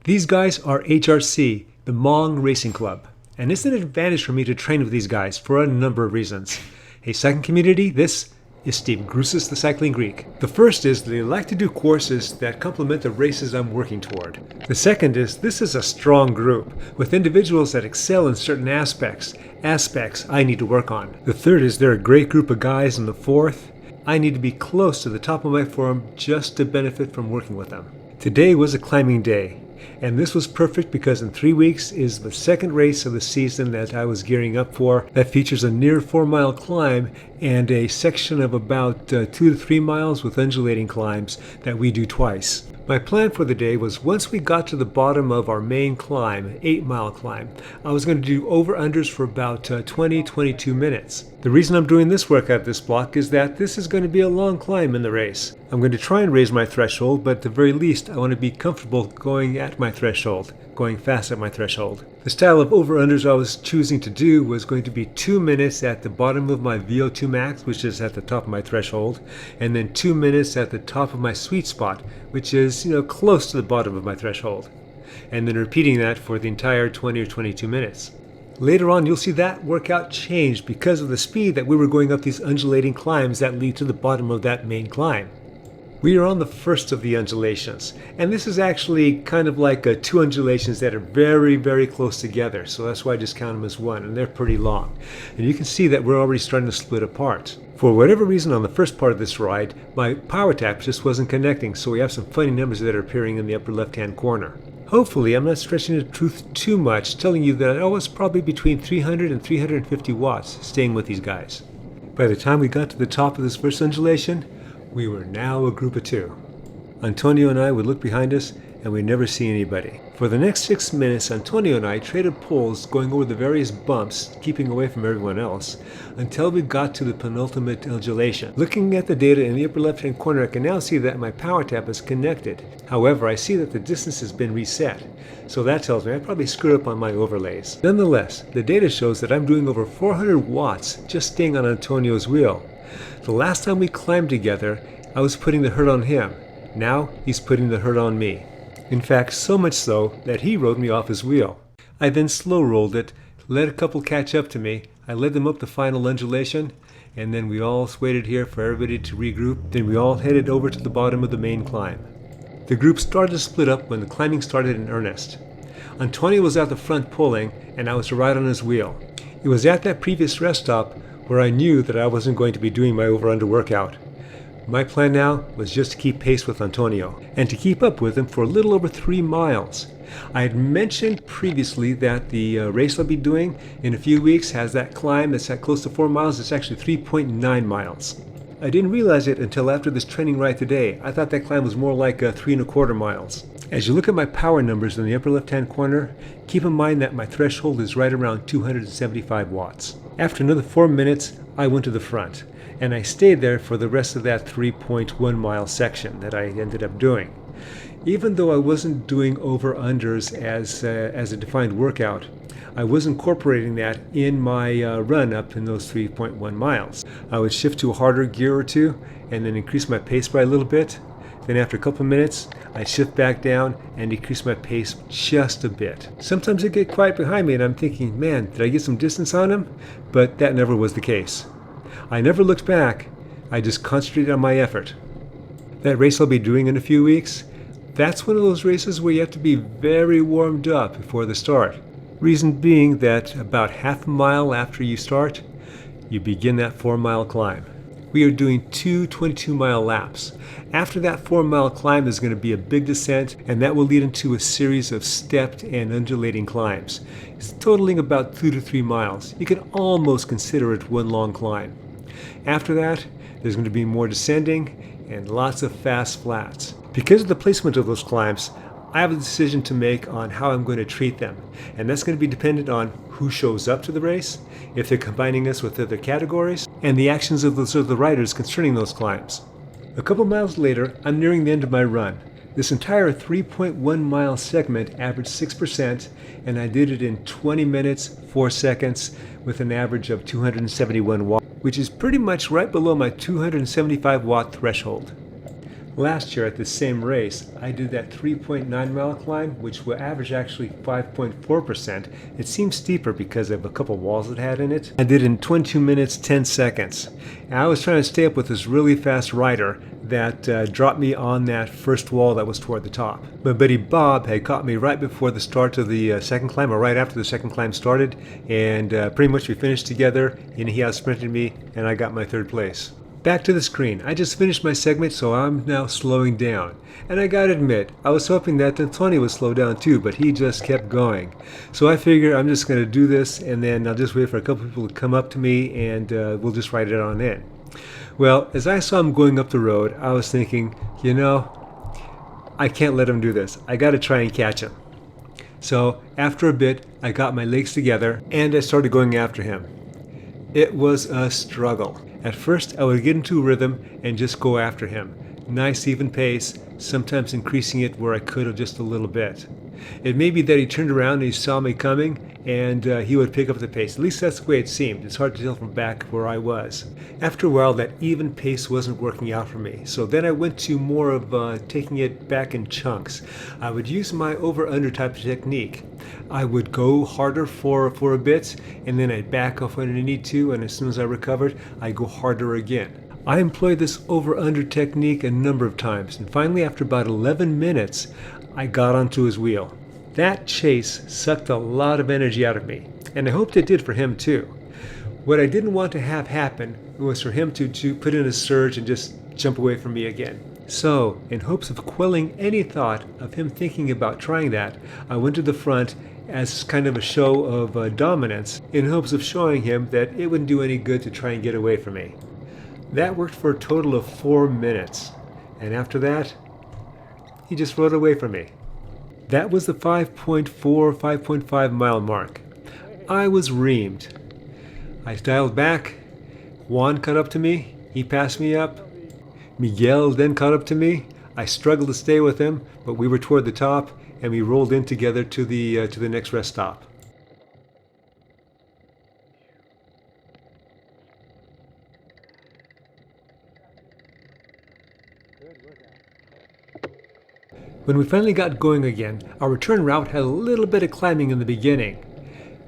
These guys are HRC, the Hmong Racing Club, and it's an advantage for me to train with these guys for a number of reasons. Hey, cycling community, this is Steve Grusis, the Cycling Greek. The first is they like to do courses that complement the races I'm working toward. The second is this is a strong group with individuals that excel in certain aspects I need to work on. The third is they're a great group of guys, and the fourth, I need to be close to the top of my form just to benefit from working with them. Today was a climbing day, and this was perfect because in 3 weeks is the second race of the season that I was gearing up for that features a near 4-mile climb and a section of about 2 to 3 miles with undulating climbs that we do twice. My plan for the day was once we got to the bottom of our main climb, 8-mile climb, I was going to do over-unders for about 20-22 minutes. The reason I'm doing this workout this block is that this is going to be a long climb in the race. I'm going to try and raise my threshold, but at the very least I want to be comfortable going at my threshold, going fast at my threshold. The style of over-unders I was choosing to do was going to be 2 minutes at the bottom of my VO2 max, which is at the top of my threshold, and then 2 minutes at the top of my sweet spot, which is, close to the bottom of my threshold. And then repeating that for the entire 20 or 22 minutes. Later on, you'll see that workout change because of the speed that we were going up these undulating climbs that lead to the bottom of that main climb. We are on the first of the undulations, and this is actually kind of like 2 undulations that are very, very close together, so that's why I just count them as one, and they're pretty long. And you can see that we're already starting to split apart. For whatever reason on the first part of this ride, my power tap just wasn't connecting, so we have some funny numbers that are appearing in the upper left-hand corner. Hopefully, I'm not stretching the truth too much, telling you that I was probably between 300 and 350 watts staying with these guys. By the time we got to the top of this first undulation, we were now a group of 2. Antonio and I would look behind us and we'd never see anybody. For the next 6 minutes, Antonio and I traded poles going over the various bumps, keeping away from everyone else, until we got to the penultimate undulation. Looking at the data in the upper left-hand corner, I can now see that my power tap is connected. However, I see that the distance has been reset, so that tells me I probably screwed up on my overlays. Nonetheless, the data shows that I'm doing over 400 watts just staying on Antonio's wheel. The last time we climbed together, I was putting the hurt on him. Now, he's putting the hurt on me. In fact, so much so that he rode me off his wheel. I then slow rolled it, let a couple catch up to me, I led them up the final undulation, and then we all waited here for everybody to regroup. Then we all headed over to the bottom of the main climb. The group started to split up when the climbing started in earnest. Antonio was at the front pulling, and I was to ride on his wheel. It was at that previous rest stop where I knew that I wasn't going to be doing my over-under workout. My plan now was just to keep pace with Antonio, and to keep up with him for a little over 3 miles. I had mentioned previously that the race I'll be doing in a few weeks has that climb that's at close to 4 miles. It's actually 3.9 miles. I didn't realize it until after this training ride today. I thought that climb was more like 3.25 miles. As you look at my power numbers in the upper left-hand corner, keep in mind that my threshold is right around 275 watts. After another 4 minutes, I went to the front, and I stayed there for the rest of that 3.1 mile section that I ended up doing. Even though I wasn't doing over-unders as a defined workout, I was incorporating that in my run up in those 3.1 miles. I would shift to a harder gear or two and then increase my pace by a little bit. Then after a couple of minutes, I'd shift back down and decrease my pace just a bit. Sometimes it'd get quiet behind me and I'm thinking, man, did I get some distance on him? But that never was the case. I never looked back. I just concentrated on my effort. That race I'll be doing in a few weeks, that's one of those races where you have to be very warmed up before the start. Reason being that about half a mile after you start, you begin that 4-mile climb. We are doing 2 22-mile laps. After that 4-mile climb, there's going to be a big descent, and that will lead into a series of stepped and undulating climbs. It's totaling about 2 to 3 miles. You can almost consider it one long climb. After that, there's going to be more descending and lots of fast flats. Because of the placement of those climbs, I have a decision to make on how I'm going to treat them, and that's going to be dependent on who shows up to the race, if they're combining us with other categories, and the actions of those other riders concerning those climbs. A couple miles later, I'm nearing the end of my run. This entire 3.1 mile segment averaged 6%, and I did it in 20 minutes, 4 seconds, with an average of 271 watts, which is pretty much right below my 275 watt threshold. Last year at the same race, I did that 3.9 mile climb, which will average actually 5.4%. It seems steeper because of a couple walls it had in it. I did it in 22 minutes, 10 seconds. And I was trying to stay up with this really fast rider that dropped me on that first wall that was toward the top. My buddy Bob had caught me right before the start of the second climb, or right after the second climb started, and pretty much we finished together, and he out-sprinted me, and I got my third place. Back to the screen. I just finished my segment, so I'm now slowing down. And I gotta admit, I was hoping that Tony would slow down too, but he just kept going. So I figure I'm just gonna do this, and then I'll just wait for a couple people to come up to me, and we'll just write it on in. Well, as I saw him going up the road, I was thinking, you know, I can't let him do this. I gotta try and catch him. So after a bit, I got my legs together, and I started going after him. It was a struggle. At first, I would get into a rhythm and just go after him. Nice even pace, sometimes increasing it where I could have just a little bit. It may be that he turned around and he saw me coming, and he would pick up the pace. At least that's the way it seemed. It's hard to tell from back where I was. After a while, that even pace wasn't working out for me. So then I went to more of taking it back in chunks. I would use my over-under type of technique. I would go harder for a bit, and then I'd back off when I need to, and as soon as I recovered, I'd go harder again. I employed this over-under technique a number of times, and finally after about 11 minutes, I got onto his wheel. That chase sucked a lot of energy out of me, and I hoped it did for him too. What I didn't want to have happen was for him to put in a surge and just jump away from me again. So, in hopes of quelling any thought of him thinking about trying that, I went to the front as kind of a show of dominance in hopes of showing him that it wouldn't do any good to try and get away from me. That worked for a total of 4 minutes, and after that, he just rode away from me. That was the 5.4, 5.5 mile mark. I was reamed. I dialed back. Juan caught up to me. He passed me up. Miguel then caught up to me. I struggled to stay with him, but we were toward the top, and we rolled in together to the next rest stop. When we finally got going again, our return route had a little bit of climbing in the beginning.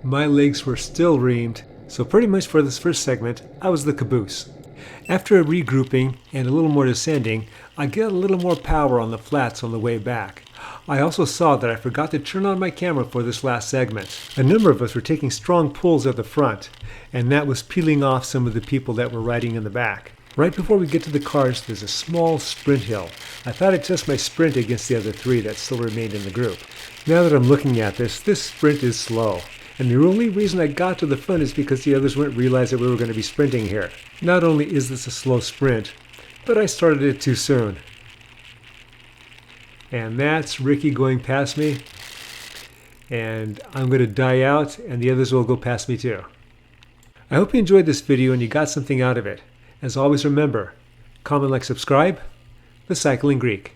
My legs were still reamed, so pretty much for this first segment, I was the caboose. After a regrouping and a little more descending, I get a little more power on the flats on the way back. I also saw that I forgot to turn on my camera for this last segment. A number of us were taking strong pulls at the front, and that was peeling off some of the people that were riding in the back. Right before we get to the cars, there's a small sprint hill. I thought I'd test my sprint against the other three that still remained in the group. Now that I'm looking at this sprint is slow. And the only reason I got to the front is because the others wouldn't realize that we were going to be sprinting here. Not only is this a slow sprint, but I started it too soon. And that's Ricky going past me. And I'm going to die out, and the others will go past me too. I hope you enjoyed this video and you got something out of it. As always, remember, comment, like, subscribe. The Cycling Greek.